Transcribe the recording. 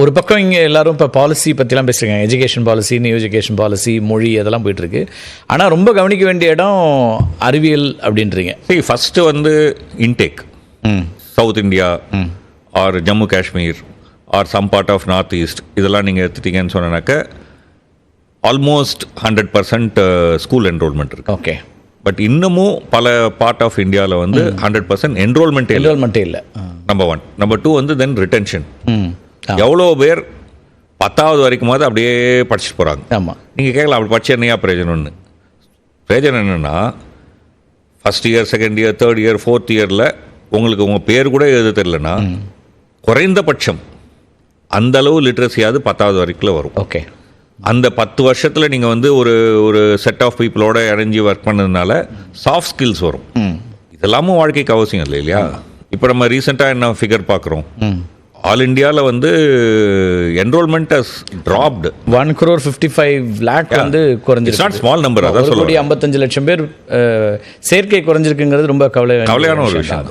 ஒரு பக்கம் இங்கே எல்லாரும் இப்போ பாலிசி பற்றிலாம் பேசுகிறாங்க, education policy, new education policy, மொழி அதெல்லாம் போயிட்டுருக்கு. ஆனால் ரொம்ப கவனிக்க வேண்டிய இடம் அறிவியல் அப்படின்றீங்க. சரி, ஃபஸ்ட்டு வந்து intake south India or Jammu Kashmir or some part of north east இதெல்லாம் நீங்கள் எடுத்துட்டீங்கன்னு சொன்னாக்க ஆல்மோஸ்ட் 100% ஸ்கூல் என்ரோல்மெண்ட் இருக்குது. ஓகே. பட் இன்னமும் பல பார்ட் ஆஃப் இந்தியாவில் வந்து 100% என்ரோல்மெண்ட்டே இல்லை. நம்பர் 1. நம்பர் 2 வந்து தென் ரிட்டென்ஷன். எவ்வளோ பேர் 10வது வரைக்குமாவது அப்படியே படிச்சுட்டு போகிறாங்க. ஆமாம். நீங்கள் கேட்கலாம் அப்படி படிச்சு என்னையா பிரயோஜனம்னு. பிரயோஜனம் என்னென்னா first year, second year, third year, fourth இயரில் உங்களுக்கு உங்கள் பேர் கூட எழுத தெரியலன்னா குறைந்தபட்சம் அந்த அளவு லிட்ரஸியாவது 10வது வரைக்கும் வரும். ஓகே. அந்த 10 வருஷத்தில் நீங்கள் வந்து ஒரு செட் ஆஃப் பீப்புளோட இணைஞ்சி ஒர்க் பண்ணதுனால சாஃப்ட் ஸ்கில்ஸ் வரும். இதெல்லாமும் வாழ்க்கைக்கு அவசியம் இல்லை இல்லையா? இப்போ நம்ம ரீசெண்டாக என்ன ஃபிகர் பார்க்குறோம், ஆல் இண்டியாவில் வந்து என்ரோல்மெண்ட் ஹஸ் ட்ராப்டு. 1,55,00,000 வந்து குறைஞ்சிருக்கு. Not small number. அதான் சொல்லுவோம். 1,55,00,000 பேர் சேர்க்கை குறைஞ்சிருக்குங்கிறது ரொம்ப கவலையான ஒரு விஷயம்.